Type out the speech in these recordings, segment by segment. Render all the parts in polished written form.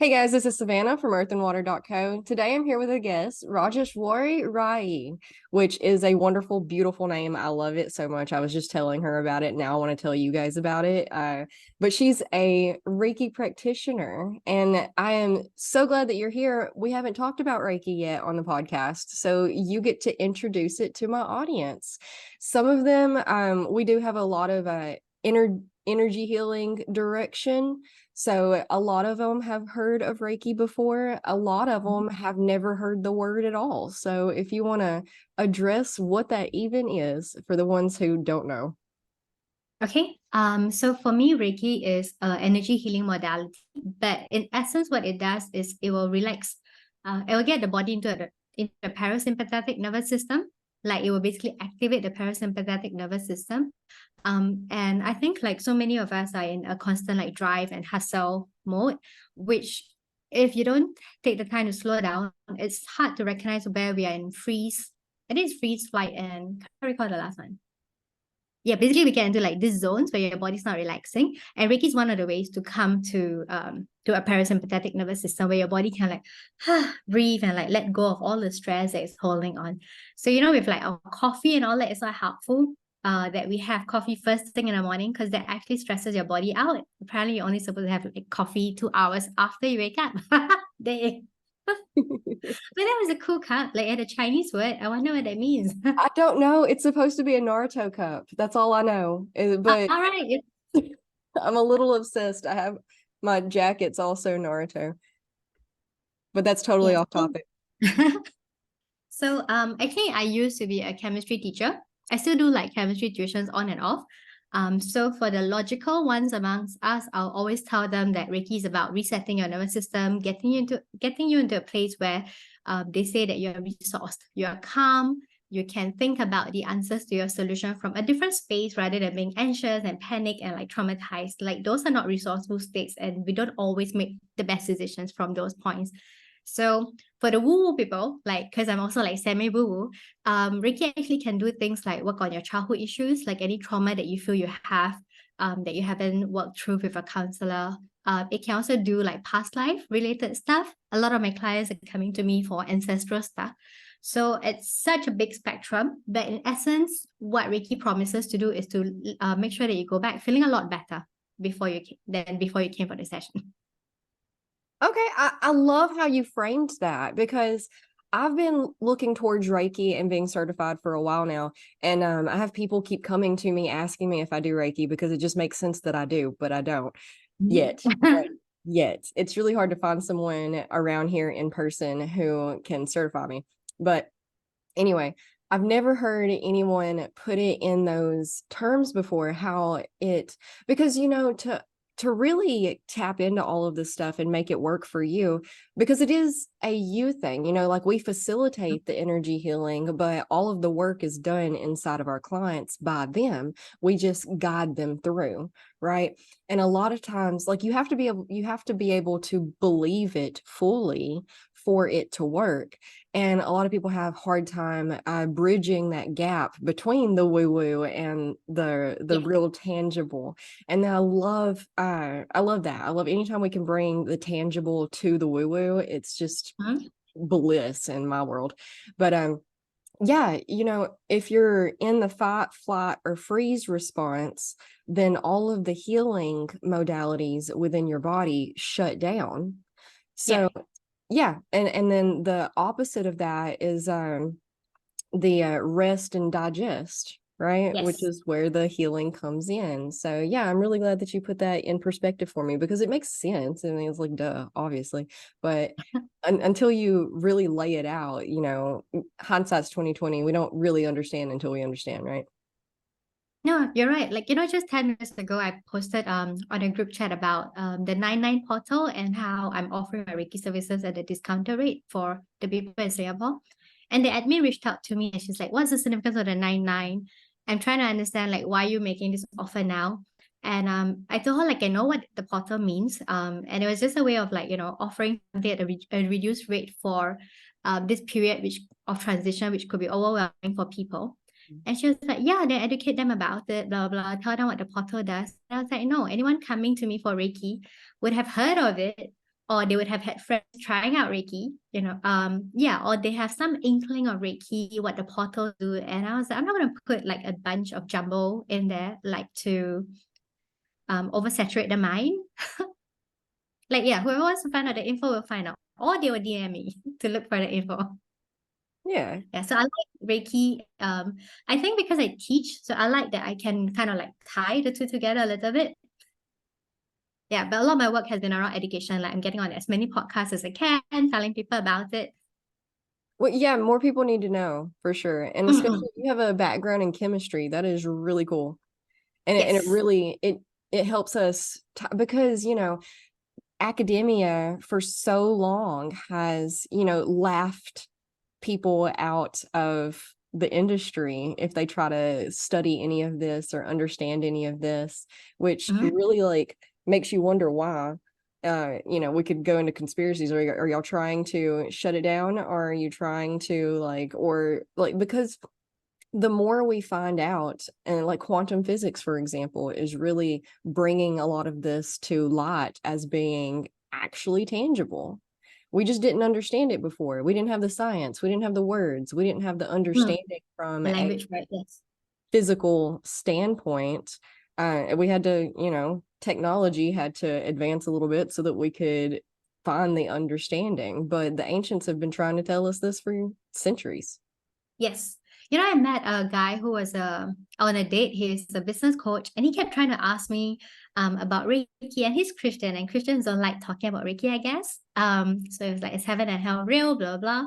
Hey guys, this is Savannah from earthandwater.co. Today I'm here with a guest, Rajeshwari Rai, which is a wonderful, beautiful name. I love it so much. I was just telling her about it. Now I want to tell you guys about it. But she's a Reiki practitioner, and I am so glad that you're here. We haven't talked about Reiki yet on the podcast, so you get to introduce it to my audience. Some of them, we do have a lot of energy healing direction. So a lot of them have heard of Reiki before. A lot of them have never heard the word at all. So if you want to address what that even is for the ones who don't know. Okay. So for me, Reiki is an energy healing modality, but in essence, what it does is it will relax. It will get the body into the parasympathetic nervous system. Like it will basically activate the parasympathetic nervous system. And I think like so many of us are in a constant like drive and hustle mode, which if you don't take the time to slow down, it's hard to recognize where we are in freeze. I think it's freeze, flight, and can't recall the last one. Yeah, basically we get into like these zones where your body's not relaxing, and Reiki is one of the ways to come to a parasympathetic nervous system where your body can like breathe and like let go of all the stress that it's holding on. So with like our coffee and all that, it's not helpful that we have coffee first thing in the morning, because that actually stresses your body out. Apparently you're only supposed to have like coffee 2 hours after you wake up. They But that was a cool cup, like at a Chinese word. I wonder what that means. I don't know. It's supposed to be a Naruto cup. That's all I know. But All right. I'm a little obsessed. I have my jacket's also Naruto, but that's totally Yes. off topic. Actually, I used to be a chemistry teacher. I still do like chemistry tuitions on and off. So for the logical ones amongst us, I'll always tell them that Reiki is about resetting your nervous system, getting you into a place where they say that you're resourced, you're calm, you can think about the answers to your solution from a different space rather than being anxious and panic and like traumatized. Like those are not resourceful states, and we don't always make the best decisions from those points. So for the woo-woo people, like, because I'm also like semi-woo-woo, Reiki actually can do things like work on your childhood issues, like any trauma that you feel you have, that you haven't worked through with a counselor. It can also do like past life related stuff. A lot of my clients are coming to me for ancestral stuff. So it's such a big spectrum, but in essence, what Reiki promises to do is to make sure that you go back feeling a lot better before you came for the session. Okay, I love how you framed that because I've been looking towards Reiki and being certified for a while now. And I have people keep coming to me asking me if I do Reiki because it just makes sense that I do, but I don't yet. Yet. It's really hard to find someone around here in person who can certify me. But anyway, I've never heard anyone put it in those terms before, how it, because to really tap into all of this stuff and make it work for you, because it is a you thing, like we facilitate the energy healing, but all of the work is done inside of our clients by them. We just guide them through, right? And a lot of times, like you have to be able to believe it fully for it to work. And a lot of people have hard time bridging that gap between the woo woo and the Yeah. real tangible. And I love that. I love anytime we can bring the tangible to the woo woo. It's just Mhm. bliss in my world. But yeah, if you're in the fight, flight, or freeze response, then all of the healing modalities within your body shut down. Yeah. So yeah, and then the opposite of that is the rest and digest, right? Which Yes. is where the healing comes in. So yeah, I'm really glad that you put that in perspective for me because it makes sense. I mean, it's like duh, obviously, but until you really lay it out, hindsight's 2020. We don't really understand until we understand, right? No, you're right. Like, just 10 minutes ago, I posted on a group chat about the 99 portal and how I'm offering my Reiki services at a discounted rate for the people in Singapore. And the admin reached out to me and she's like, what's the significance of the 99? I'm trying to understand like why you're making this offer now. And I told her like I know what the portal means. And it was just a way of like, offering something at a reduced rate for this period of transition, which could be overwhelming for people. And she was like, yeah, then educate them about it, blah, blah, tell them what the portal does. And I was like, no, anyone coming to me for Reiki would have heard of it, or they would have had friends trying out Reiki, yeah, or they have some inkling of Reiki, what the portals do. And I was like, I'm not gonna put like a bunch of jumble in there, like to oversaturate the mind. Like, yeah, whoever wants to find out the info will find out. Or they will DM me to look for the info. Yeah. Yeah, so I like Reiki. I think because I teach, so I like that I can kind of like tie the two together a little bit. Yeah, but a lot of my work has been around education. Like I'm getting on as many podcasts as I can, telling people about it. Well, yeah, more people need to know for sure. And Mm-mm. especially if you have a background in chemistry, that is really cool. And it Yes. really it helps us because, academia for so long has, laughed people out of the industry if they try to study any of this or understand any of this, which Mhm. really like makes you wonder why. We could go into conspiracies. Are y'all trying to shut it down, or are you trying to because the more we find out, and like quantum physics, for example, is really bringing a lot of this to light as being actually tangible. We just didn't understand it before. We didn't have the science, we didn't have the words, we didn't have the Mm. understanding from The a language, right? Yes. physical standpoint. We had to, technology had to advance a little bit so that we could find the understanding. But the ancients have been trying to tell us this for centuries. Yes. I met a guy who was on a date. He's a business coach, and he kept trying to ask me about Reiki, and he's Christian, and Christians don't like talking about Reiki, I guess. So it was like, is heaven and hell real? Blah blah.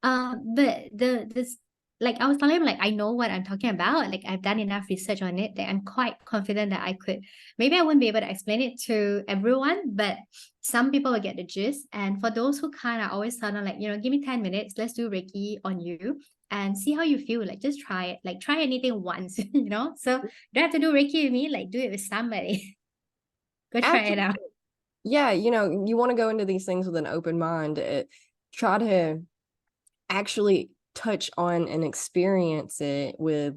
But this like I was telling him, like, I know what I'm talking about. Like I've done enough research on it that I'm quite confident that I could. Maybe I wouldn't be able to explain it to everyone, but some people will get the gist. And for those who can't, I always tell them, like, give me 10 minutes, let's do Reiki on you and see how you feel. Like just try it. Like try anything once, So you don't have to do Reiki with me, like do it with somebody. Go try it Absolutely. out. Yeah, you want to go into these things with an open mind. Try to actually touch on and experience it with,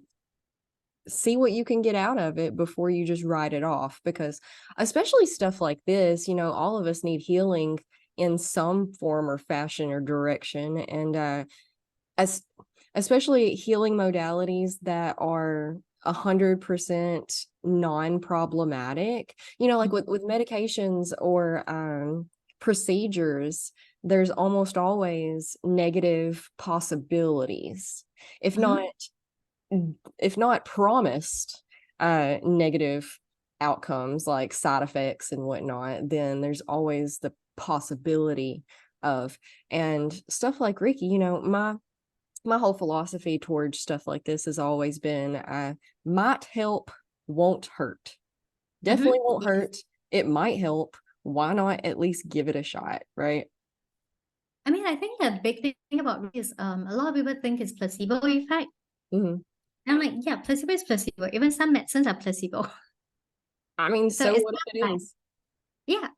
see what you can get out of it before you just write it off, because especially stuff like this, all of us need healing in some form or fashion or direction. And as especially healing modalities that are 100% non-problematic, like with medications or procedures, there's almost always negative possibilities, if not Mhm. if not promised negative outcomes like side effects and whatnot. Then there's always the possibility of, and stuff like Reiki, my whole philosophy towards stuff like this has always been might help, won't hurt. Mhm. Definitely won't Yes. hurt. It might help. Why not at least give it a shot, right? I mean, I think the big thing about Reiki is a lot of people think it's placebo effect. Mhm. And I'm like, yeah, placebo is placebo. Even some medicines are placebo. I mean, So so it's what if not it like, is? yeah.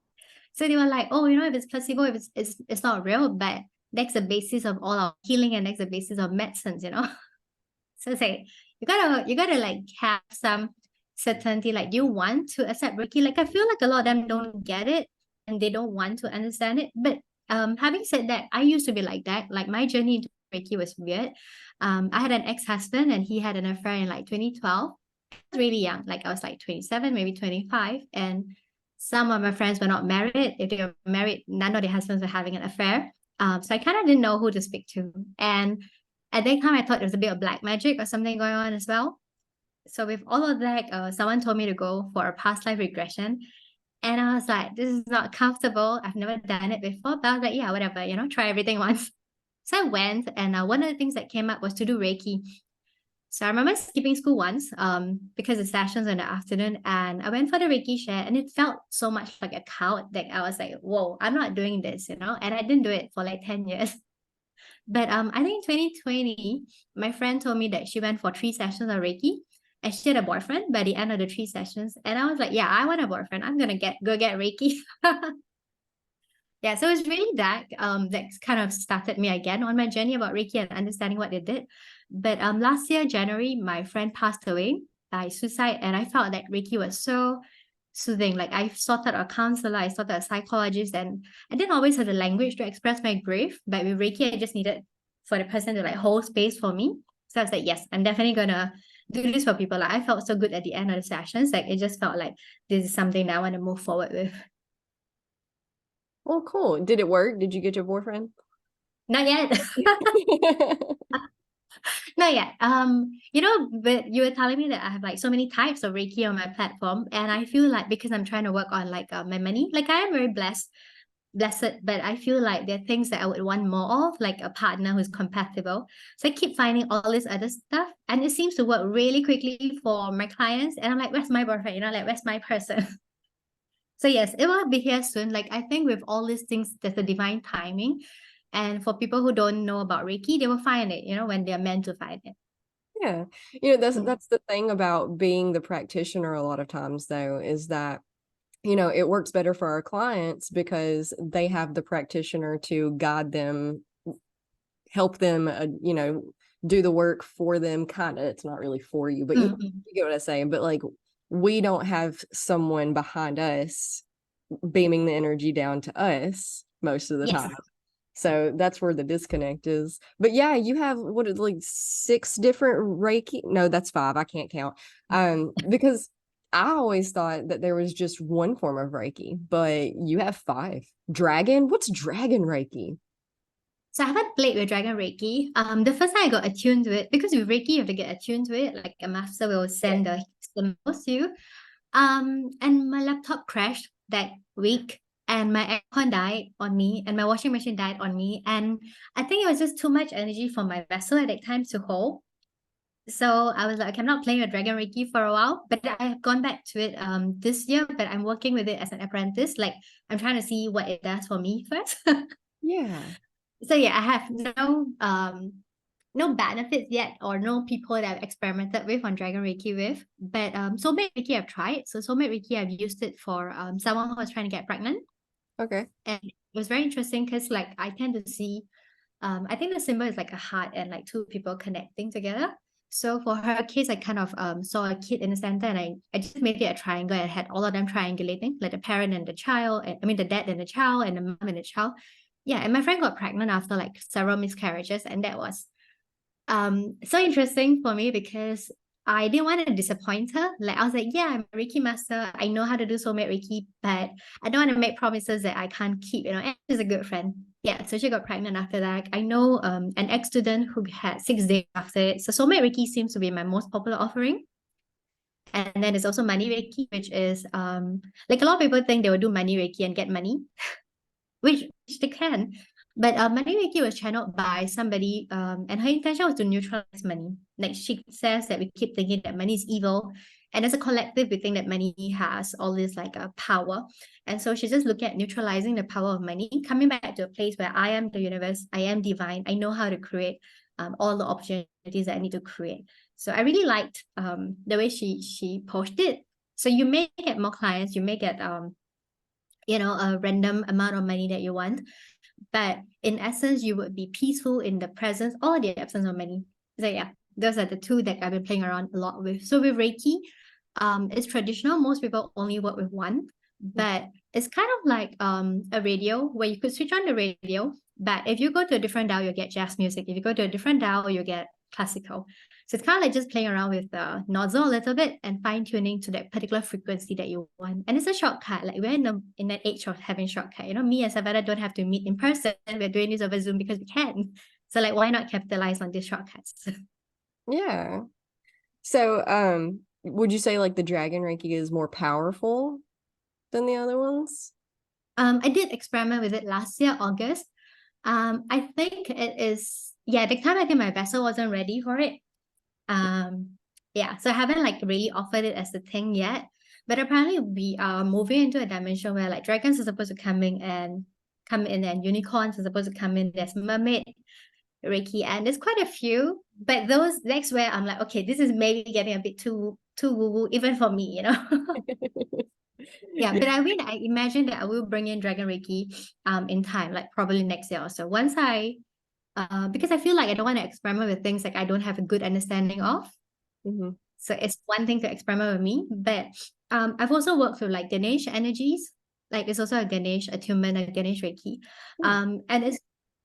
So they were like, oh, if it's placebo, if it's not real, but that's the basis of all our healing and that's the basis of medicines. So say you gotta like have some certainty. Like, do you want to accept Reiki? Like I feel like a lot of them don't get it and they don't want to understand it. But having said that, I used to be like that. Like my journey into Reiki was weird. I had an ex-husband and he had an affair in like 2012. I was really young, like I was like 27, maybe 25. And some of my friends were not married. If they were married, none of their husbands were having an affair. So I kind of didn't know who to speak to. And at that time, I thought there was a bit of black magic or something going on as well. So with all of that, someone told me to go for a past life regression. And I was like, this is not comfortable. I've never done it before. But I was like, yeah, whatever, try everything once. So I went, and one of the things that came up was to do Reiki. So I remember skipping school once because the sessions were in the afternoon, and I went for the Reiki share, and it felt so much like a cult that I was like, whoa, I'm not doing this. And I didn't do it for like 10 years. But I think 2020, my friend told me that she went for 3 sessions of Reiki and she had a boyfriend by the end of the 3 sessions. And I was like, yeah, I want a boyfriend. I'm gonna go get Reiki. Yeah, so it's really that that kind of started me again on my journey about Reiki and understanding what it did. But last year, January, my friend passed away by suicide, and I felt that Reiki was so soothing. Like I sought out a counselor, I sought out a psychologist, and I didn't always have the language to express my grief. But with Reiki, I just needed for the person to like hold space for me. So I was like, yes, I'm definitely gonna do this for people. Like I felt so good at the end of the sessions. Like it just felt like this is something that I want to move forward with. Well, cool. Did it work? Did you get your boyfriend? Not yet. Not yet. But you were telling me that I have like so many types of Reiki on my platform, and I feel like because I'm trying to work on like my money, like I am very blessed, but I feel like there are things that I would want more of, like a partner who's compatible. So I keep finding all this other stuff, and it seems to work really quickly for my clients. And I'm like, where's my boyfriend? Like where's my person? So yes, it will be here soon. Like I think with all these things, there's a divine timing. And for people who don't know about Reiki, they will find it, when they're meant to find it. Yeah. That's the thing about being the practitioner a lot of times though, is that it works better for our clients because they have the practitioner to guide them, help them, do the work for them. Kind of, it's not really for you, but you get what I'm saying. But like, we don't have someone behind us beaming the energy down to us most of the Yes. time. So that's where the disconnect is. But yeah, you have what is like 6 different Reiki. No, that's 5. I can't count. Because I always thought that there was just one form of Reiki, but you have 5. Dragon? What's Dragon Reiki? So I haven't played with Dragon Reiki. The first time I got attuned to it, because with Reiki you have to get attuned to it. Like a master will Yeah. send the symbols to you. And my laptop crashed that week, and my aircon died on me, and my washing machine died on me, and I think it was just too much energy for my vessel at that time to hold. So I was like, okay, I'm not playing with Dragon Reiki for a while, but I have gone back to it this year, but I'm working with it as an apprentice. Like I'm trying to see what it does for me first. Yeah. So yeah, I have no benefits yet, or no people that I've experimented with on Dragon Reiki with. But Soulmate Reiki I've tried. So Soulmate Reiki I've used it for someone who was trying to get pregnant. Okay. And it was very interesting because like I tend to see I think the symbol is like a heart and like two people connecting together. So for her case, I kind of saw a kid in the center, and I just made it a triangle and had all of them triangulating, like the parent and the child, and, I mean the dad and the child and the mom and the child. Yeah, and my friend got pregnant after like several miscarriages, and that was so interesting for me because I didn't want to disappoint her. Like I was like, yeah, I'm a Reiki master. I know how to do soulmate Reiki, but I don't want to make promises that I can't keep, And she's a good friend. Yeah, so she got pregnant after that. I know an ex-student who had 6 days after it. So soulmate Reiki seems to be my most popular offering. And then there's also money Reiki, which is like a lot of people think they will do money Reiki and get money, which they can. But money Reiki was channeled by somebody, and her intention was to neutralize money. Like she says that we keep thinking that money is evil, and as a collective, we think that money has all this like a power. And so she's just looking at neutralizing the power of money, coming back to a place where I am the universe, I am divine, I know how to create all the opportunities that I need to create. So I really liked the way she posted it. So you may get more clients, you may get a random amount of money that you want, but in essence you would be peaceful in the presence or the absence of money. So yeah, those are the two that I've been playing around a lot with. So with Reiki, it's traditional. Most people only work with one, but it's kind of like a radio where you could switch on the radio, but if you go to a different dial you'll get jazz music, if you go to a different dial you'll get classical. So it's kind of like just playing around with the nozzle a little bit and fine-tuning to that particular frequency that you want. And it's a shortcut. Like we're in that age of having shortcut. Me and Savannah don't have to meet in person. We're doing this over Zoom because we can. So like why not capitalize on these shortcuts? Yeah. So, would you say like the Dragon Reiki is more powerful than the other ones? I did experiment with it last year, August. I think it is, yeah, the time I think my vessel wasn't ready for it. Yeah, so I haven't like really offered it as a thing yet. But apparently we are moving into a dimension where like dragons are supposed to come in and unicorns are supposed to come in. There's mermaid Reiki, and there's quite a few. But those next where I'm like, okay, this is maybe getting a bit too woo-woo, even for me. Yeah, but I mean, I imagine that I will bring in Dragon Reiki in time, like probably next year or so. Once because I feel like I don't want to experiment with things like I don't have a good understanding of. Mm-hmm. So it's one thing to experiment with me, but I've also worked with like Ganesh energies. Like it's also a Ganesh attunement, a Ganesh Reiki. Hmm. And it's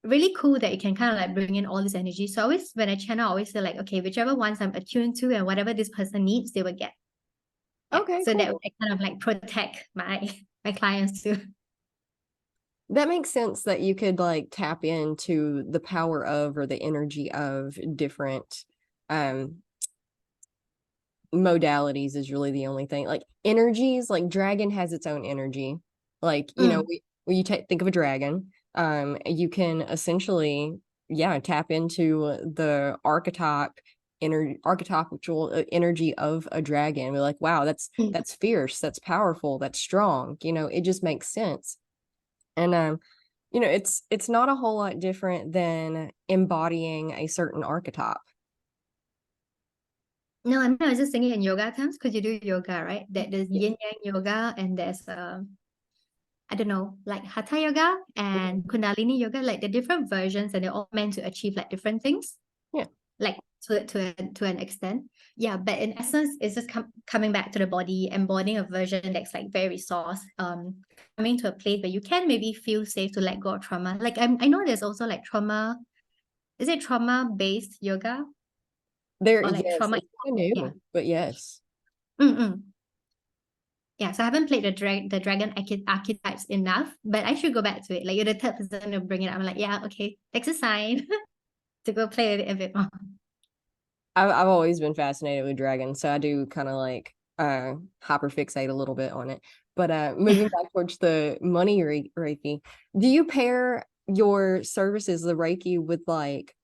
really cool that you can kind of like bring in all this energy. So always when I channel, I always feel like, okay, whichever ones I'm attuned to and whatever this person needs, they will get. Yeah. Okay, So that cool. would kind of like protect my clients too. That makes sense that you could like tap into the power of or the energy of different um modalities is really the only thing. Like energies, like dragon has its own energy. Like, Mm, when you think of a dragon, you can essentially, yeah, tap into the archetypal energy of a dragon. We're like, wow, mm. that's fierce, that's powerful, that's strong. It just makes sense. And it's not a whole lot different than embodying a certain archetype. No, I mean, I was just thinking in yoga terms because you do yoga, right? That there's Yeah. yin yang yoga and there's I don't know, like hatha yoga and Mhm. kundalini yoga, like the different versions, and they're all meant to achieve like different things, Yeah. like to an extent. Yeah, but in essence, it's just coming back to the body, embodying a version that's like very resource, coming to a place where you can maybe feel safe to let go of trauma. Like I know there's also like trauma, is it trauma based yoga or like Yes, trauma? it's kind of Yeah. new, but yes. Mm-mm. Yeah, so I haven't played the dragon archetypes enough, but I should go back to it. Like you're the third person to bring it up. I'm like, yeah, okay, that's a sign to go play with it a bit more. I've always been fascinated with dragons, so I do kind of like hyper fixate a little bit on it. But moving back towards the money Reiki, do you pair your services, the Reiki, with like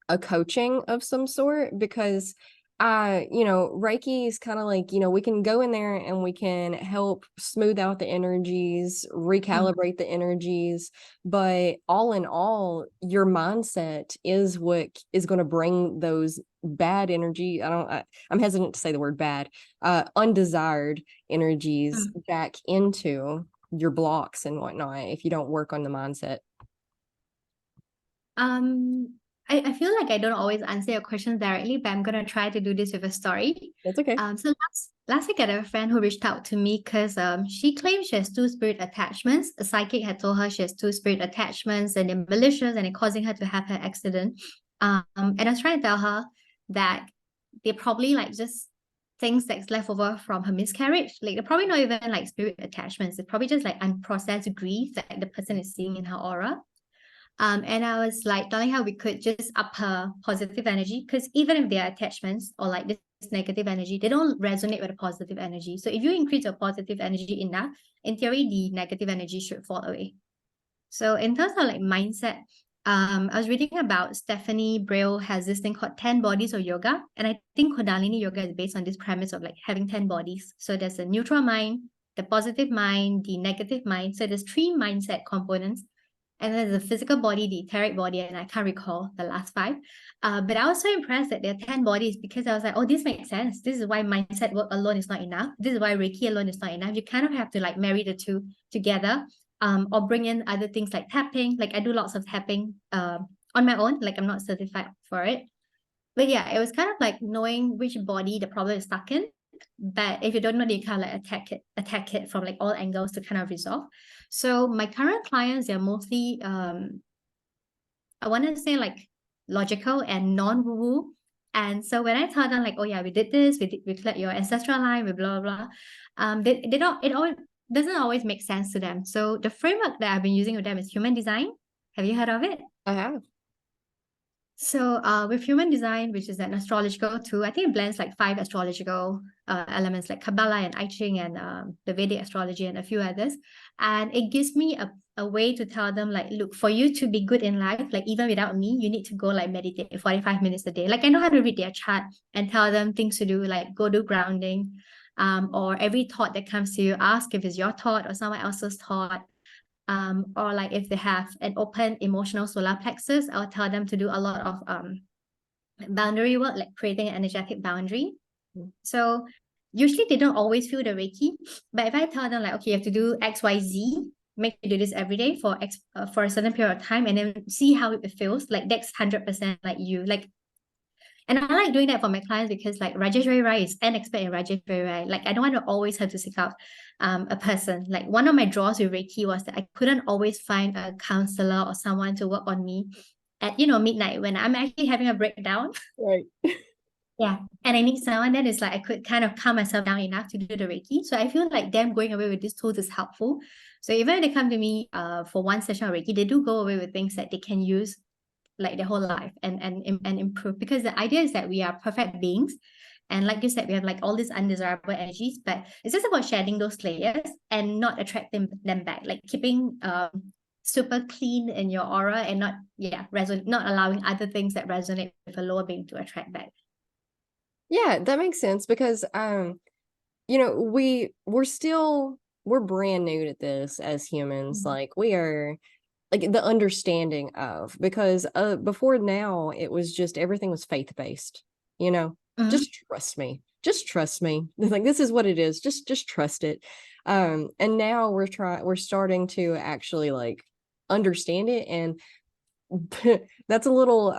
a coaching of some sort? Because Reiki is kind of like, we can go in there and we can help smooth out the energies, Mm, recalibrate the energies, but all in all, your mindset is what is going to bring those bad energy. I'm hesitant to say the word bad, undesired energies mm. back into your blocks and whatnot if you don't work on the mindset. Um, I feel like I don't always answer your questions directly, but I'm gonna try to do this with a story. That's okay. So last week I had a friend who reached out to me because she claims she has two spirit attachments. A psychic had told her she has two spirit attachments and they're malicious and they're causing her to have her accident. And I was trying to tell her that they're probably like just things that's left over from her miscarriage. Like they're probably not even like spirit attachments. It's probably just like unprocessed grief that the person is seeing in her aura. And I was like telling her we could just up her positive energy because even if they are attachments or like this negative energy, they don't resonate with a positive energy. So if you increase your positive energy enough, in theory, the negative energy should fall away. So in terms of like mindset, I was reading about Stephanie Braille has this thing called 10 bodies of yoga. And I think Kundalini yoga is based on this premise of like having 10 bodies. So there's a neutral mind, the positive mind, the negative mind. So there's three mindset components. And then the physical body, the etheric body, and I can't recall the last five. But I was so impressed that there are 10 bodies because I was like, oh, this makes sense. This is why mindset work alone is not enough. This is why Reiki alone is not enough. You kind of have to like marry the two together, or bring in other things like tapping. Like I do lots of tapping on my own. Like I'm not certified for it. But yeah, it was kind of like knowing which body the problem is stuck in. But if you don't know, you kind of like attack it from like all angles to kind of resolve. So my current clients, they're mostly I want to say like logical and non-woo-woo. And so when I tell them like, oh yeah, we did this, we cleared your ancestral line, we blah blah blah, they don't it all doesn't always make sense to them. So the framework that I've been using with them is human design. Have you heard of it? I have. So with human design, which is an astrological tool, I think it blends like five astrological elements like Kabbalah and I Ching and the Vedic astrology and a few others. And it gives me a way to tell them like, look, for you to be good in life, like even without me, you need to go like meditate 45 minutes a day. Like I know how to read their chart and tell them things to do, like go do grounding. Or every thought that comes to you, ask if it's your thought or someone else's thought, or like if they have an open emotional solar plexus, I'll tell them to do a lot of boundary work, like creating an energetic boundary. So usually they don't always feel the Reiki, but if I tell them like, okay, you have to do X, Y, Z, make you do this every day for for a certain period of time, and then see how it feels. Like that's 100% like you. Like And I like doing that for my clients because like Rajeshwari Rai is an expert in Rajeshwari Rai. Like I don't want to always have to seek out a person. Like one of my draws with Reiki was that I couldn't always find a counselor or someone to work on me at, midnight when I'm actually having a breakdown. Right. Yeah. And I need someone that is like I could kind of calm myself down enough to do the Reiki. So I feel like them going away with these tools is helpful. So even if they come to me for one session of Reiki, they do go away with things that they can use like their whole life and improve, because the idea is that we are perfect beings, and like you said, we have like all these undesirable energies, but it's just about shedding those layers and not attracting them back, like keeping super clean in your aura and not allowing other things that resonate with a lower being to attract back. Yeah, that makes sense because we're brand new at this as humans. Mm-hmm. Like we are like the understanding of, because before now it was just everything was faith-based, Mm-hmm. just trust me. Just trust me. Like this is what it is. Just trust it. And now we're starting to actually like understand it, and that's a little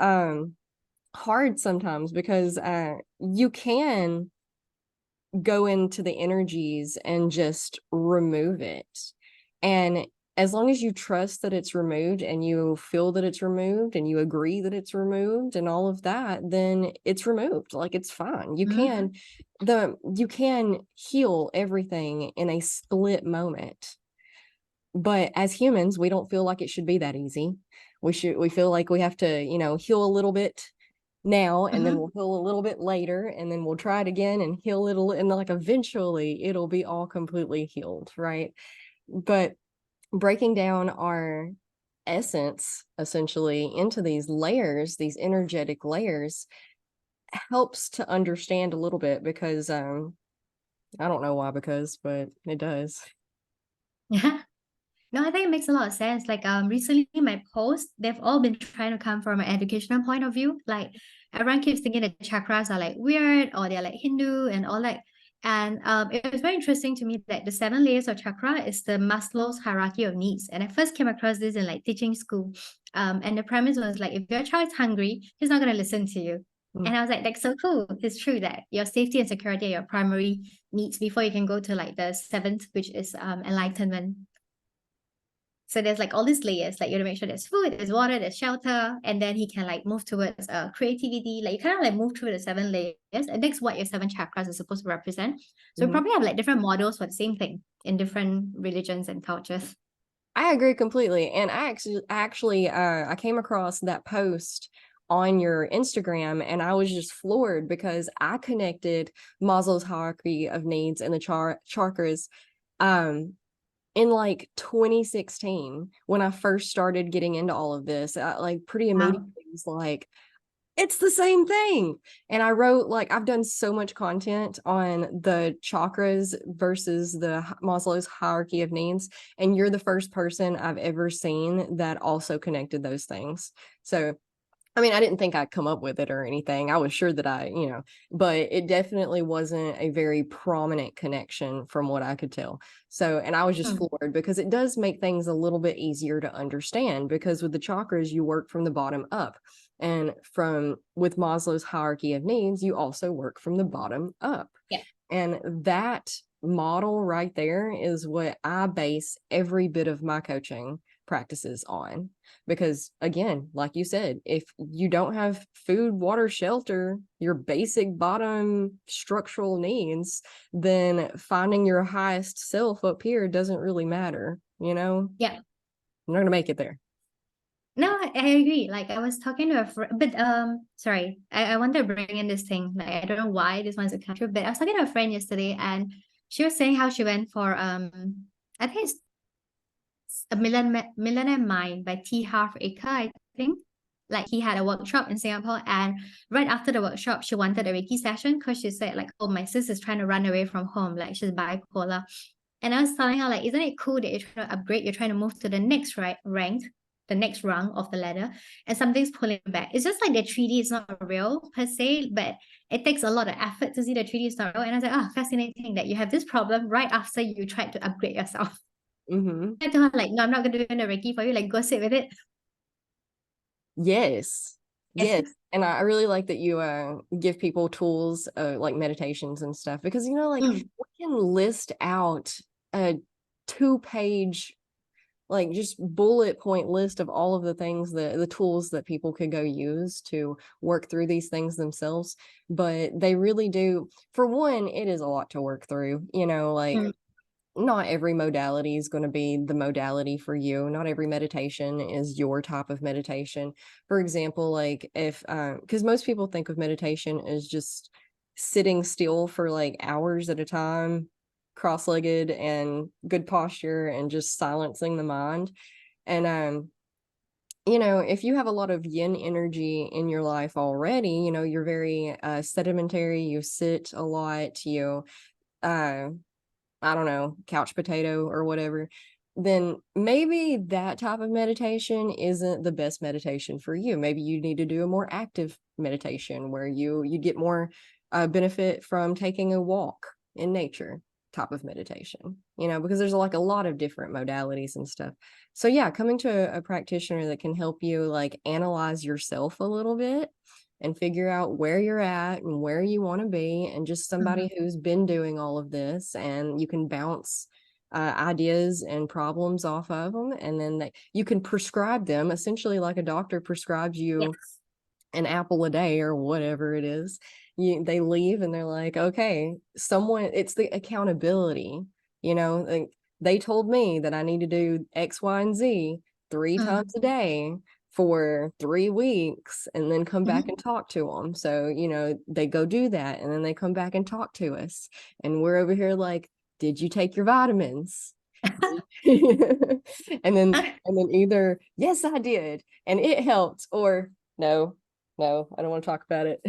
hard sometimes because you can go into the energies and just remove it. And as long as you trust that it's removed and you feel that it's removed and you agree that it's removed and all of that, then it's removed. Like it's fine. You can heal everything in a split moment. But as humans, we don't feel like it should be that easy. We feel like we have to, heal a little bit now, and then Mm-hmm. we'll heal a little bit later, and then we'll try it again and heal it, and like eventually it'll be all completely healed, right? But breaking down our essence essentially into these layers, these energetic layers, helps to understand a little bit because I don't know why, but it does. Yeah. No, I think it makes a lot of sense. Like recently my posts, they've all been trying to come from an educational point of view. Like everyone keeps thinking that chakras are like weird or they're like Hindu and all that. And it was very interesting to me that the 7 layers of chakra is the Maslow's hierarchy of needs. And I first came across this in like teaching school. And the premise was like, if your child is hungry, he's not going to listen to you. Mm. And I was like, that's so cool. It's true that your safety and security are your primary needs before you can go to like the seventh, which is enlightenment. So there's like all these layers, like you have to make sure there's food, there's water, there's shelter, and then he can like move towards creativity. Like you kind of like move through the 7 layers, and that's what your 7 chakras are supposed to represent. So we Mhm. probably have like different models for the same thing in different religions and cultures. I agree completely. And I came across that post on your Instagram, and I was just floored because I connected Maslow's hierarchy of needs and the chakras um in like 2016 when I first started getting into all of this. Like pretty Wow. immediately was like, it's the same thing. And I wrote, like, I've done so much content on the chakras versus the Maslow's hierarchy of needs, and you're the first person I've ever seen that also connected those things. So I mean, I didn't think I'd come up with it or anything. I was sure that but it definitely wasn't a very prominent connection from what I could tell. So, and I was just Hmm. floored because it does make things a little bit easier to understand, because with the chakras, you work from the bottom up. And with Maslow's hierarchy of needs, you also work from the bottom up. Yeah. And that model right there is what I base every bit of my coaching practices on. Because again, like you said, if you don't have food, water, shelter, your basic bottom structural needs, then finding your highest self up here doesn't really matter. You're Yeah. not going to make it there. No, I agree. Like I was talking to a friend, but sorry, I want to bring in this thing. Like I don't know why this one's a country, but I was talking to a friend yesterday, and she was saying how she went for I think it's a Millionaire Mind by T. Harv Eker, I think. Like he had a workshop in Singapore, and right after the workshop, she wanted a Reiki session because she said like, "Oh, my sis is trying to run away from home. Like she's bipolar." And I was telling her like, "Isn't it cool that you're trying to upgrade? You're trying to move to the next rank, the next rung of the ladder, and something's pulling back. It's just like the 3D is not real per se, but it takes a lot of effort to see the 3D is not real." And I was like, "Oh, fascinating that you have this problem right after you tried to upgrade yourself." Mm-hmm. I told her like, "No, I'm not going to do the Reiki for you. Like, go sit with it." Yes. Yes, and I really like that you give people tools like meditations and stuff, because like Mm, we can list out a 2-page like just bullet point list of all of the things the tools that people could go use to work through these things themselves, but they really do. For one, it is a lot to work through, like mm, not every modality is going to be the modality for you. Not every meditation is your type of meditation. For example, like if, because most people think of meditation as just sitting still for like hours at a time, cross legged and good posture and just silencing the mind. And, if you have a lot of yin energy in your life already, you're very sedimentary, you sit a lot, uh, I don't know, couch potato or whatever, then maybe that type of meditation isn't the best meditation for you. Maybe you need to do a more active meditation where you get more benefit from taking a walk in nature type of meditation, because there's like a lot of different modalities and stuff. So yeah, coming to a practitioner that can help you like analyze yourself a little bit and figure out where you're at and where you want to be, and just mhm. somebody who's been doing all of this, and you can bounce ideas and problems off of them, and then you can prescribe them essentially like a doctor prescribes you Yes. an apple a day or whatever it is. They leave and they're like, okay, someone, it's the accountability, like they told me that I need to do X, Y, and Z 3 times Mm, a day for 3 weeks and then come back mhm. and talk to them. So, they go do that and then they come back and talk to us. And we're over here like, did you take your vitamins? and then and then either yes I did and it helped, or no, no, I don't want to talk about it.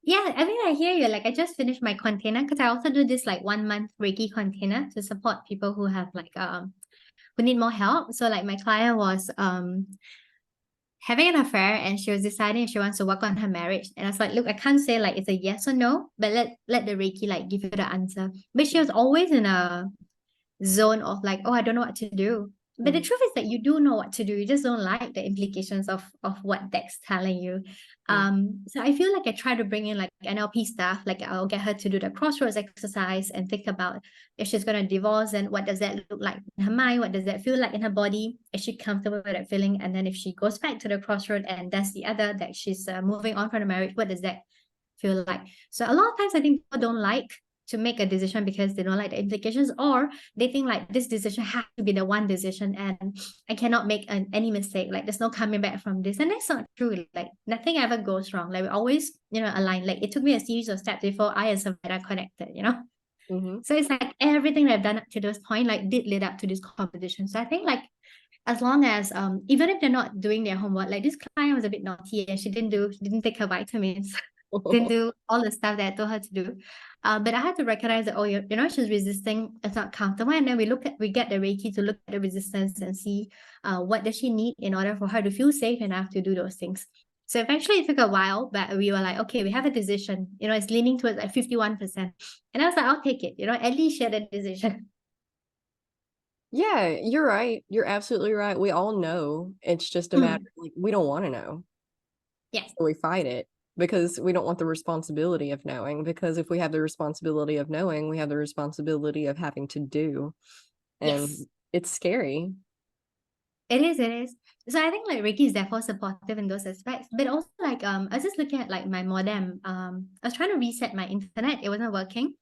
Yeah, I mean, I hear you. Like, I just finished my container because I also do this like 1 month Reiki container to support people who have like who need more help. So like my client was having an affair and she was deciding if she wants to work on her marriage. And I was like, look, I can't say like it's a yes or no, but let the Reiki like give you the answer. But she was always in a zone of like, oh, I don't know what to do. But the Mhm. truth is that you do know what to do. You just don't like the implications of what Deck's telling you. So I feel like I try to bring in like NLP stuff. Like I'll get her to do the crossroads exercise and think about if she's gonna divorce and what does that look like in her mind? What does that feel like in her body? Is she comfortable with that feeling? And then if she goes back to the crossroad and that's the other that she's moving on from the marriage, what does that feel like? So a lot of times I think people don't like to make a decision because they don't like the implications, or they think like this decision has to be the one decision and I cannot make any mistake, like there's no coming back from this. And that's not true. Like nothing ever goes wrong. Like we always align. Like it took me a series of steps before I and Savannah connected. Mm-hmm. So it's like everything that I've done up to this point like did lead up to this competition. So I think like as long as even if they're not doing their homework, like this client was a bit naughty and she didn't take her vitamins, didn't do all the stuff that I told her to do. But I had to recognize that, oh, she's resisting, it's not comfortable. And then we get the Reiki to look at the resistance and see what does she need in order for her to feel safe enough to do those things. So eventually it took a while, but we were like, okay, we have a decision. It's leaning towards like 51%. And I was like, I'll take it, at least share the decision. Yeah, you're right, you're absolutely right. We all know, it's just a matter Mm, like we don't want to know, yes, so we fight it because we don't want the responsibility of knowing, because if we have the responsibility of knowing, we have the responsibility of having to do, and yes. it's scary. It is, it is. So I think like Reiki is therefore supportive in those aspects. But also like I was just looking at like my modem. I was trying to reset my internet, it wasn't working.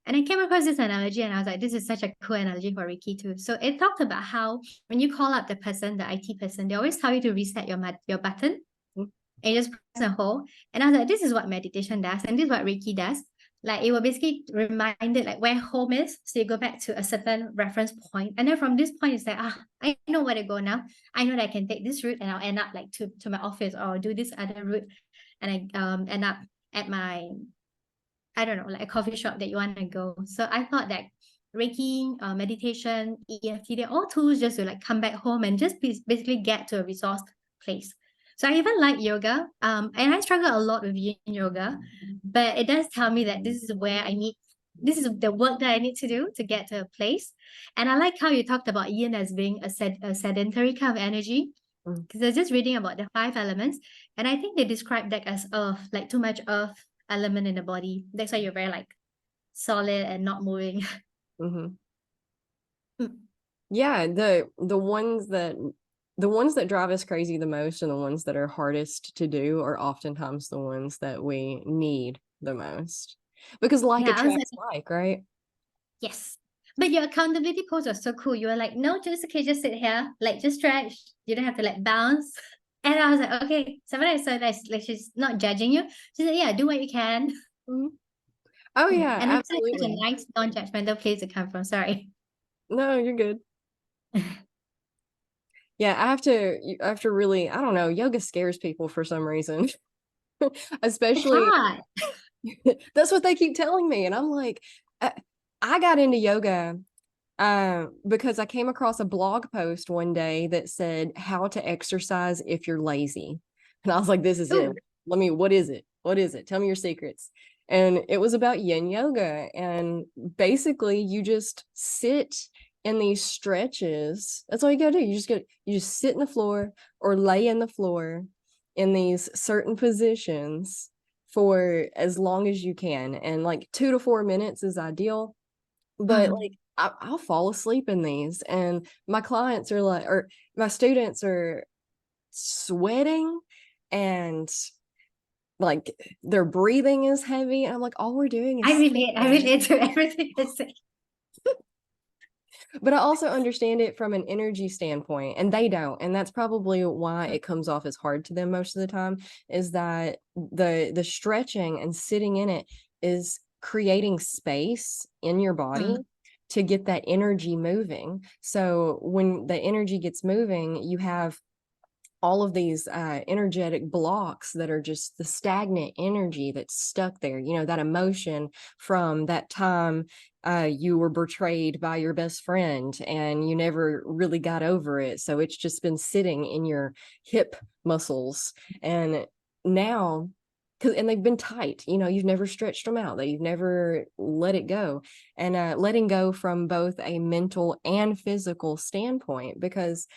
And I came across this analogy and I was like, this is such a cool analogy for Reiki too. So it talked about how when you call up the person, the IT person, they always tell you to reset your button and you just press and hold. And I was like, this is what meditation does, and this is what Reiki does. Like it will basically remind it like where home is. So you go back to a certain reference point. And then from this point, it's like, I know where to go now. I know that I can take this route and I'll end up like to my office or do this other route. And I end up at my, I don't know, like a coffee shop that you want to go. So I thought that Reiki, meditation, EFT, they're all tools just to like come back home and just basically get to a resource place. So I even like yoga, and I struggle a lot with yin yoga, but it does tell me that this is the work that I need to do to get to a place. And I like how you talked about yin as being a sedentary kind of energy. Mm. Because I was just reading about the 5 elements, and I think they describe that as earth, like too much earth element in the body. That's why you're very like solid and not moving. Mhm. Mm. Yeah, the ones that drive us crazy the most and the ones that are hardest to do are oftentimes the ones that we need the most. Because like Yeah, I was like, attracts like, right? yes. But your accountability pose was so cool. You were like, no, just okay, just sit here, like just stretch. You don't have to like bounce. And I was like, okay. Somebody so nice, like she's not judging you. She said, yeah, do what you can. Mhm. Oh yeah, And it's like such a absolutely. nice, non-judgmental place to come from. Sorry. No, you're good. Yeah, I have to really, I don't know, yoga scares people for some reason. It's Especially hard. that's what they keep telling me. And I'm like, I got into yoga because I came across a blog post one day that said how to exercise if you're lazy. And I was like, this is it. Ooh. What is it? What is it? Tell me your secrets. And it was about yin yoga. And basically, you just sit in these stretches. That's all you gotta do. You just sit in the floor or lay in the floor in these certain positions for as long as you can. And like 2 to 4 minutes is ideal, but like Mm. I'll fall asleep in these, and my clients are like, or my students are sweating, and like their breathing is heavy. And I'm like, all we're doing I is relate. I sitting. relate to everything you say. But I also understand it from an energy standpoint, and they don't. And that's probably why it comes off as hard to them most of the time, is that the stretching and sitting in it is creating space in your body Mm. to get that energy moving. So when the energy gets moving, you have all of these energetic blocks that are just the stagnant energy that's stuck there, that emotion from that time you were betrayed by your best friend and you never really got over it, so it's just been sitting in your hip muscles. And now, and they've been tight, you've never stretched them out, that you've never let it go. And letting go from both a mental and physical standpoint, because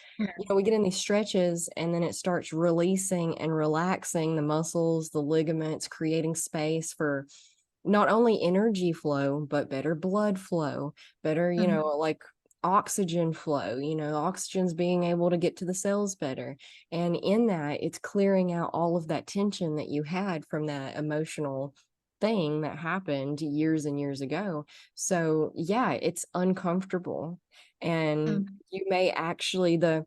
we get in these stretches and then it starts releasing and relaxing the muscles, the ligaments, creating space for not only energy flow, but better blood flow, better, Mm. like oxygen flow, oxygen's being able to get to the cells better. And in that, it's clearing out all of that tension that you had from that emotional thing that happened years and years ago. So, yeah, it's uncomfortable. And Mm. you may actually, the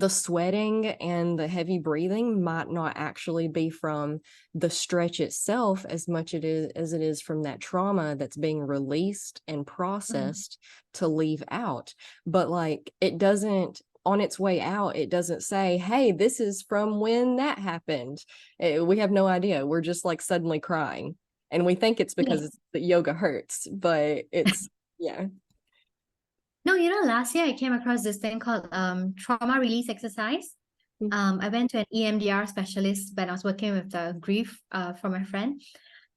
sweating and the heavy breathing might not actually be from the stretch itself as much as it is from that trauma that's being released and Mm. processed to leave out. But like, it doesn't, on its way out, it doesn't say, hey, this is from when that happened. We have no idea. We're just like suddenly crying, and we think it's because Yes. it's, that yoga hurts, but it's, yeah. No, last year I came across this thing called trauma release exercise. I went to an EMDR specialist when I was working with the grief for my friend.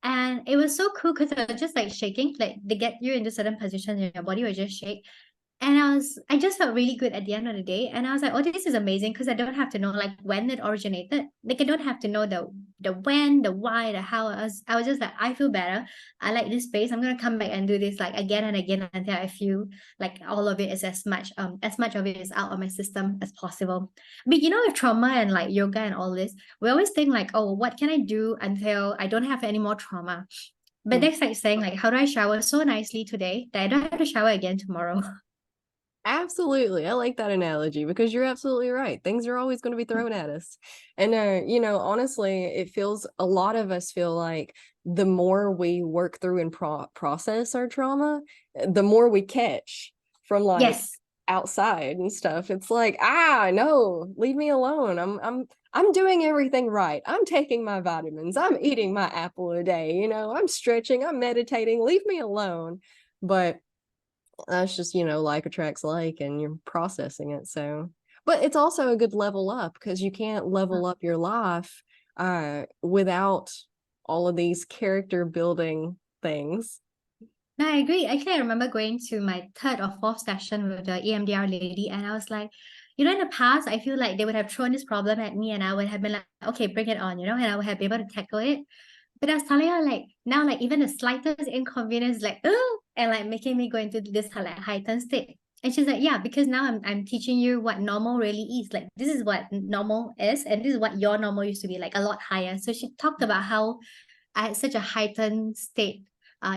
And it was so cool because I was just like shaking, like they get you into certain positions and your body will just shake. And I just felt really good at the end of the day. And I was like, oh, this is amazing because I don't have to know like when it originated. Like I don't have to know the when, the why, the how. I was just like, I feel better. I like this space. I'm gonna come back and do this like again and again until I feel like all of it is as much of it is out of my system as possible. But with trauma and like yoga and all this, we always think like, oh, what can I do until I don't have any more trauma? But Mhm. that's like saying like, how do I shower so nicely today that I don't have to shower again tomorrow? Absolutely. I like that analogy because you're absolutely right. Things are always going to be thrown at us. And, honestly, it feels, a lot of us feel like the more we work through and process our trauma, the more we catch from like Yes. outside and stuff. It's like, no, leave me alone. I'm doing everything right. I'm taking my vitamins. I'm eating my apple a day. I'm stretching. I'm meditating. Leave me alone. But that's just, like attracts like, and you're processing it. So, but it's also a good level up, because you can't level up your life without all of these character building things. No, I agree. Actually, I remember going to my third or fourth session with the EMDR lady, and I was like, You know, in the past, I feel like they would have thrown this problem at me and I would have been like, okay, bring it on, you know, and I would have been able to tackle it. But I was telling her like now, like even the slightest inconvenience, like oh, and like making me go into this like heightened state. And she's like, yeah, because now I'm teaching you what normal really is. Like this is what normal is, and this is what your normal used to be, like a lot higher. So she talked about how I had such a heightened state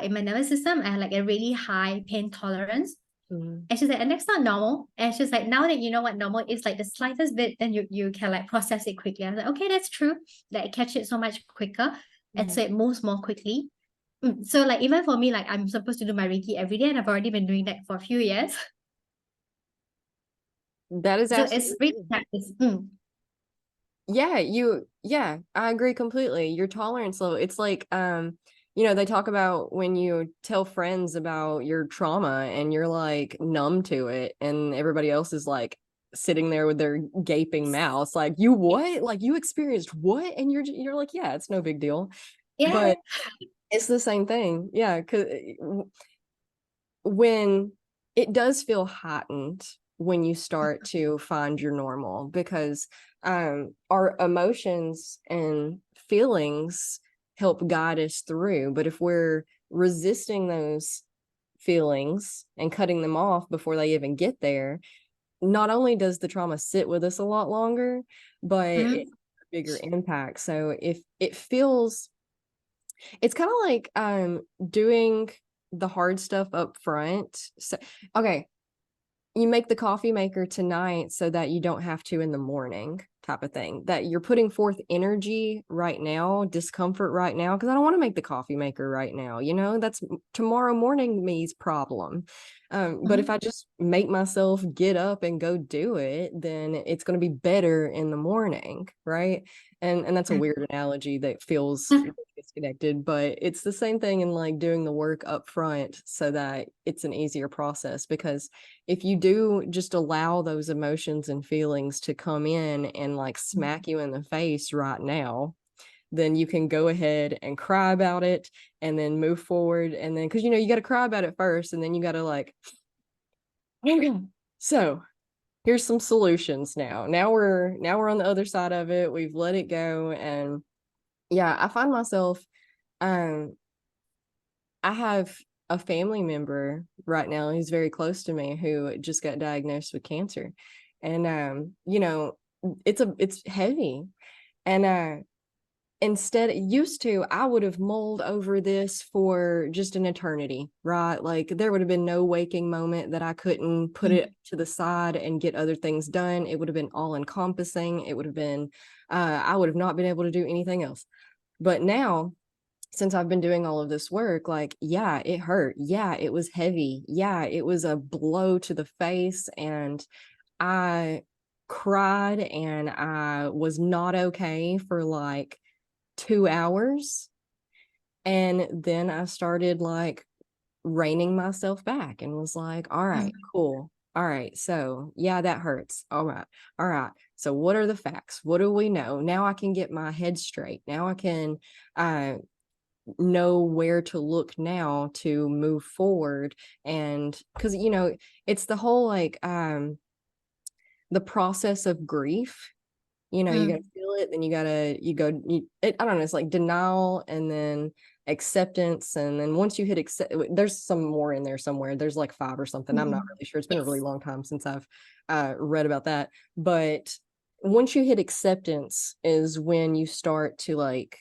in my nervous system. I had like a really high pain tolerance. Mhm. And she's like, and that's not normal. And she's like, now that you know what normal is, like the slightest bit, then you can like process it quickly. I was like, okay, that's true. Like I catch it so much quicker. And Mhm. so it moves more quickly. So like even for me, like I'm supposed to do my Reiki every day, and I've already been doing that for a few years. That is So it's absolutely really true. practice. Yeah, I agree completely. Your tolerance level, it's like they talk about when you tell friends about your trauma and you're like numb to it and everybody else is like sitting there with their gaping mouths like, "You what? Like you experienced what?" And you're like, "Yeah, it's no big deal." Yeah. But it's the same thing. Yeah, cuz when it does feel heightened when you start to find your normal because our emotions and feelings help guide us through, but if we're resisting those feelings and cutting them off before they even get there, not only does the trauma sit with us a lot longer, but it has Mhm. a bigger impact. So if it feels, it's kind of like doing the hard stuff up front. So okay, you make the coffee maker tonight so that you don't have to in the morning type of thing. That you're putting forth energy right now, discomfort right now because I don't want to make the coffee maker right now. That's tomorrow morning me's problem. But if Mhm. I just make myself get up and go do it, then it's going to be better in the morning, right? And that's a weird analogy that feels really disconnected, but it's the same thing in like doing the work up front so that it's an easier process because if you do just allow those emotions and feelings to come in and like smack you in the face right now, then you can go ahead and cry about it and then move forward. And then, because you got to cry about it first, and then you got to like, so here's some solutions now. Now we're on the other side of it. We've let it go. And yeah, I find myself, um, I have a family member right now who's very close to me who just got diagnosed with cancer. And it's heavy. And instead used to I would have mulled over this for just an eternity, right? Like there would have been no waking moment that I couldn't put it to the side and get other things done. It would have been all encompassing. It would have been I would have not been able to do anything else. But now since I've been doing all of this work, like, yeah, it hurt. Yeah, it was heavy. Yeah, it was a blow to the face. And I cried and I was not okay for like 2 hours. And then I started like reining myself back and was like, all right, Mhm. cool. All right. So, yeah, that hurts. All right. All right. So, what are the facts? What do we know? Now I can get my head straight. Now I can uh, know where to look now to move forward. And because it's the whole like the process of grief. You gotta Mm. feel it, then I don't know, it's like denial and then acceptance, and then once you hit accept, there's some more in there somewhere. There's like five or something, I'm not Mm. really sure. It's been a really Yes. long time since I've read about that. But once you hit acceptance is when you start to like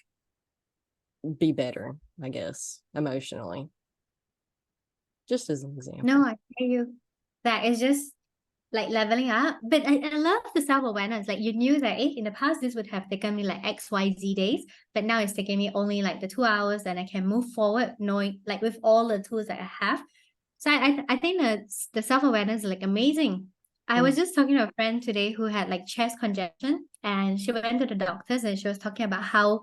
be better, I guess, emotionally, just as an No, example. I hear you. That is just like leveling up. But I love the self-awareness. Like you knew that in the past this would have taken me like XYZ days, but now it's taking me only like the 2 hours and I can move forward knowing like with all the tools that I have. So I think that the self-awareness is like amazing. I was Mm, just talking to a friend today who had like chest congestion and she went to the doctors and she was talking about how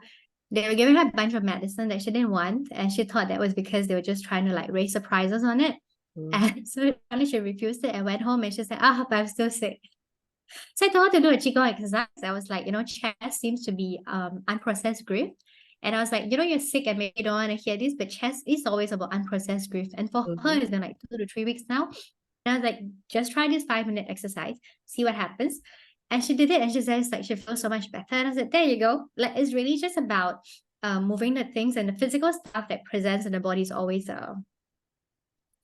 they were giving her a bunch of medicine that she didn't want and she thought that was because they were just trying to like raise the prices on it. mm, And so finally she refused it and went home and she said, but I'm still sick. So I told her to do a qigong exercise. I was like, chest seems to be unprocessed grief. And I was like, you're sick and maybe you don't want to hear this, but chest is always about unprocessed grief. And for her, mhm, it's been like 2 to 3 weeks now. And I was like, just try this 5-minute exercise, see what happens. And she did it, and she says like she feels so much better. And I said, there you go. Like it's really just about moving the things, and the physical stuff that presents in the body is always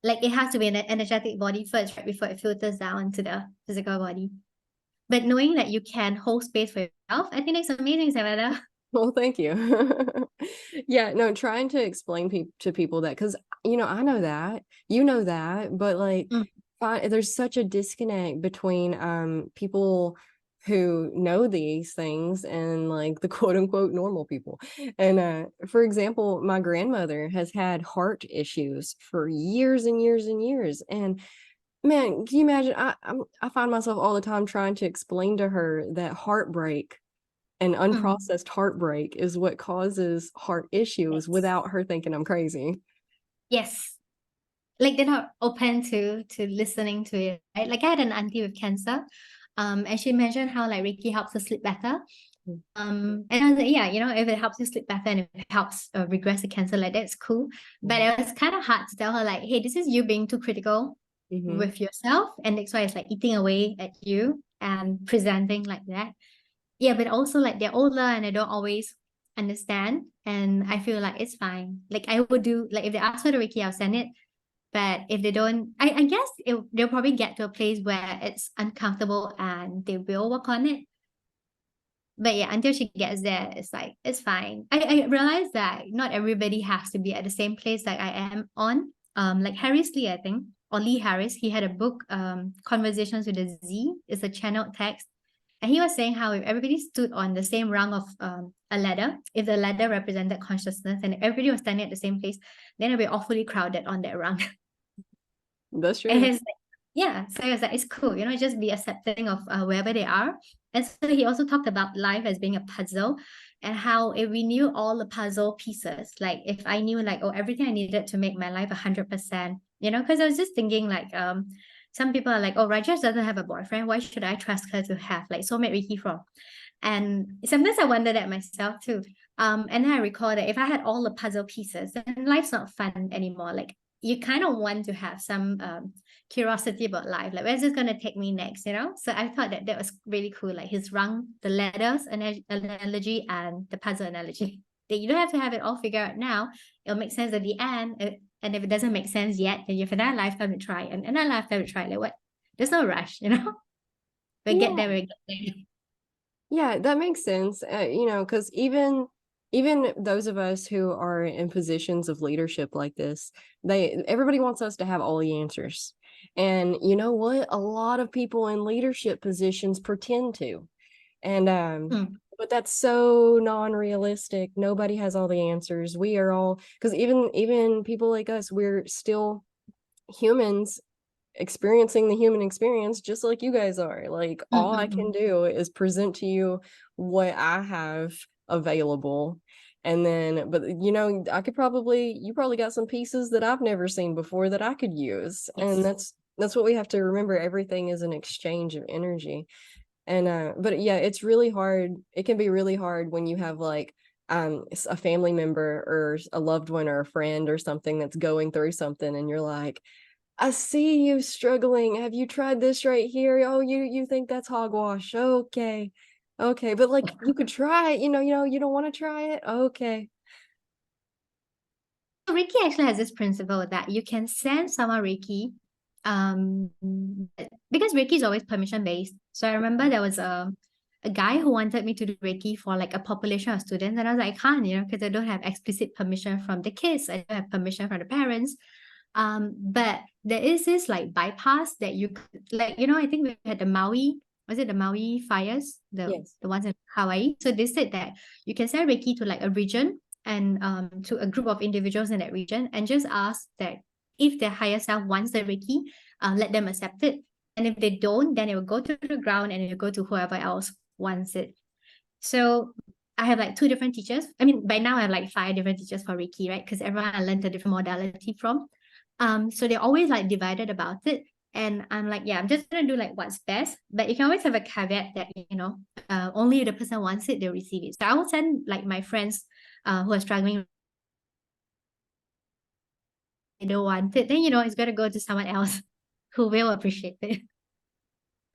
like it has to be an energetic body first, right, before it filters down to the physical body. But knowing that you can hold space for yourself, I think that's amazing, Savannah. Well, thank you. Yeah, no, trying to explain to people that, because I know that, but like, Mm, there's such a disconnect between people who know these things and like the quote unquote normal people. And for example, my grandmother has had heart issues for years and years and years. And man, can you imagine? I find myself all the time trying to explain to her that heartbreak and mm. unprocessed heartbreak is what causes heart issues Yes. without her thinking I'm crazy. Yes. Like they're not open to listening to it, right? Like I had an auntie with cancer, and she mentioned how like Reiki helps her sleep better. And I was like, yeah, if it helps you sleep better and if it helps regress the cancer, like that's cool. But it was kind of hard to tell her, like, hey, this is you being too critical Mm-hmm. with yourself, and that's why it's like eating away at you and presenting like that. Yeah, but also like they're older and they don't always understand, and I feel like it's fine. Like I would do, like if they ask for the Reiki, I'll send it. But if they don't, I guess they'll probably get to a place where it's uncomfortable and they will work on it. But yeah, until she gets there, it's like it's fine. I realize that not everybody has to be at the same place like I am on. Like Harris Lee, I think, or Lee Harris, he had a book, Conversations with a Z. It's a channeled text. And he was saying how if everybody stood on the same rung of a ladder, if the ladder represented consciousness and everybody was standing at the same place, then it'll be awfully crowded on that rung. That's And true. he's like, yeah, so it's like, it's cool, just be accepting of wherever they are. And so he also talked about life as being a puzzle, and how if we knew all the puzzle pieces, like if I knew like, oh, everything I needed to make my life 100%, because I was just thinking like, some people are like, oh, Rajesh doesn't have a boyfriend. Why should I trust her to have like soulmate Reiki from? And sometimes I wonder that myself too. And then I recall that if I had all the puzzle pieces, then life's not fun anymore. Like you kind of want to have some curiosity about life. Like, where's this going to take me next, So I thought that was really cool. Like his rung, the ladders analogy and the puzzle analogy. That you don't have to have it all figured out now. It'll make sense at the end. And if it doesn't make sense yet, then you have another lifetime to try and another lifetime to try. Like what? There's no rush, We get Yeah. there, we get there. Yeah, that makes sense. Because even those of us who are in positions of leadership like this, everybody wants us to have all the answers. And you know what? A lot of people in leadership positions pretend to. And Hmm. but that's so non-realistic. Nobody has all the answers. We are all, because even people like us, we're still humans experiencing the human experience just like you guys are. Like all I can Mm-mm-mm. do is present to you what I have available. And then, but you probably got some pieces that I've never seen before that I could use. And Yes. that's what we have to remember. Everything is an exchange of energy. And but yeah, it's really hard. It can be really hard when you have like a family member or a loved one or a friend or something that's going through something and you're like, I see you struggling. Have you tried this right here? Oh, you think that's hogwash. Okay. Okay. But like you could try it, you don't want to try it. Okay. So Reiki actually has this principle that you can send someone Reiki, um, because Reiki is always permission based. So I remember there was a guy who wanted me to do Reiki for like a population of students, and I was like, I can't, because I don't have explicit permission from the kids. I don't have permission from the parents. But there is this like bypass that you could, like, I think we had the Maui, was it the Maui fires, Yes. the ones in Hawaii? So they said that you can send Reiki to like a region and to a group of individuals in that region, and just ask that if their higher self wants the Reiki, let them accept it. And if they don't, then it will go to the ground and it will go to whoever else wants it. So I have like two different teachers. I mean, by now I have like 5 different teachers for Reiki, right? Because everyone I learned a different modality from. So they're always like divided about it. And I'm like, yeah, I'm just gonna do like what's best. But you can always have a caveat that, only if the person wants it, they'll receive it. So I will send like my friends who are struggling, they don't want it, then it's gonna go to someone else. who will appreciate it.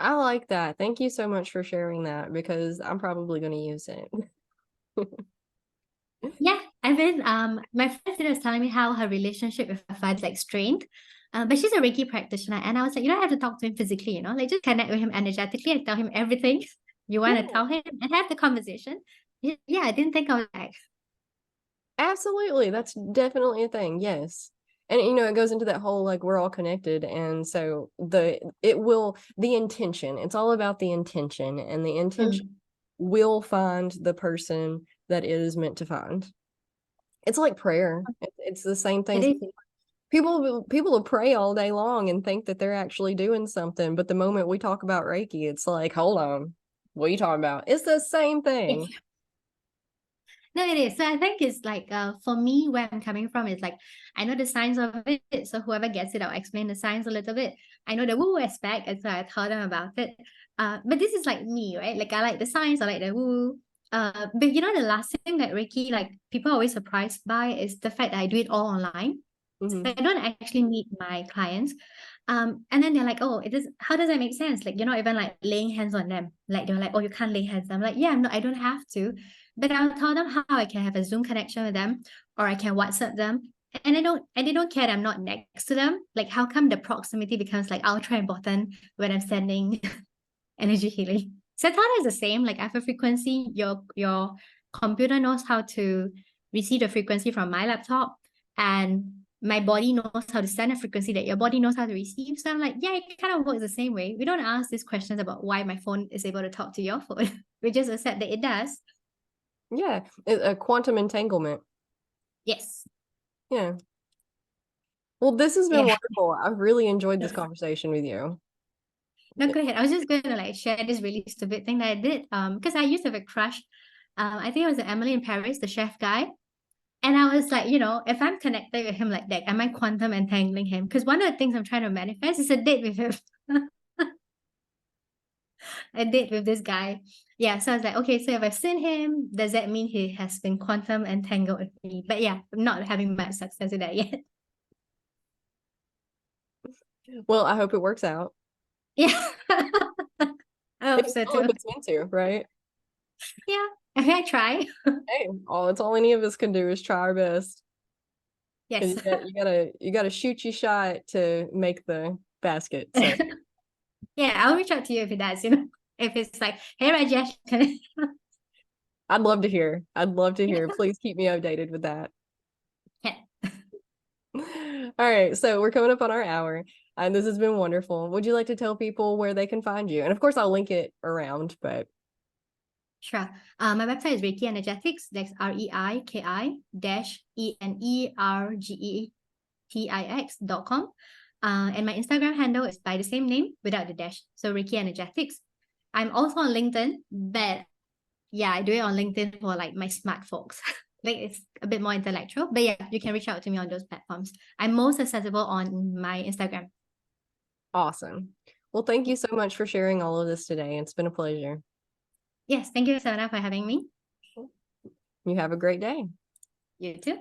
I like that. Thank you so much for sharing that because I'm probably going to use it. Yeah, I've been my friend was telling me how her relationship with her father is like strained. But she's a Reiki practitioner, and I was like, you don't have to talk to him physically, like just connect with him energetically and tell him everything you want to Yeah, tell him and have the conversation. Yeah, I didn't think I was like, absolutely. That's definitely a thing. Yes. And it goes into that whole like we're all connected. And so the intention, it's all about the intention, and the intention mm, will find the person that it is meant to find. It's like prayer. It's the same it thing. is. People will pray all day long and think that they're actually doing something, but the moment we talk about Reiki, it's like, hold on, what are you talking about? It's the same thing. No, it is. So I think it's like for me, where I'm coming from is like I know the science of it. So whoever gets it, I'll explain the science a little bit. I know the woo aspect, and so I tell them about it. But this is like me, right? Like I like the science, I like the woo. But the last thing that Reiki, like people are always surprised by is the fact that I do it all online. So I Hmm. don't actually meet my clients. And then they're like, oh, how does that make sense? Like, you're not even like laying hands on them. Like they're like, oh, you can't lay hands. I'm like, yeah, I don't have to. But I'll tell them how I can have a Zoom connection with them, or I can WhatsApp them. And they don't care that I'm not next to them. Like, how come the proximity becomes like ultra important when I'm sending energy healing? So I thought it's the same. Like I have a frequency, your computer knows how to receive the frequency from my laptop, and my body knows how to send a frequency that your body knows how to receive. So I'm like, yeah, it kind of works the same way. We don't ask these questions about why my phone is able to talk to your phone. We just accept that it does. Yeah, a quantum entanglement. Yes. Yeah. Well, this has been Yeah. wonderful. I've really enjoyed this conversation with you. No, go ahead. I was just going to like share this really stupid thing that I did. Because I used to have a crush. I think it was Emily in Paris, the chef guy. And I was like, if I'm connected with him like that, am I quantum entangling him? Because one of the things I'm trying to manifest is a date with him, a date with this guy. Yeah, so I was like, okay, so if I've seen him, does that mean he has been quantum entangled with me? But yeah, I'm not having much success with that yet. Well, I hope it works out. Yeah, I If hope it's so all if too. it's meant to, right? Yeah, okay, I try. Hey, all any of us can do is try our best. Because Yes. you gotta shoot your shot to make the basket. So Yeah, I'll reach out to you if it does, if it's like, hey, Rajesh, I'd love to hear. I'd love to hear. Please keep me updated with that. yeah, All right, so we're coming up on our hour, and this has been wonderful. Would you like to tell people where they can find you? And of course, I'll link it around, but sure. My website is Reiki Energetics. That's REIKI dash ENERGETIX.com. And my Instagram handle is by the same name without the dash. So Reiki Energetics. I'm also on LinkedIn, but yeah, I do it on LinkedIn for like my smart folks. Like it's a bit more intellectual, but yeah, you can reach out to me on those platforms. I'm most accessible on my Instagram. awesome. Well, thank you so much for sharing all of this today. It's been a pleasure. Yes, thank you, Sarah, for having me. You have a great day. You too.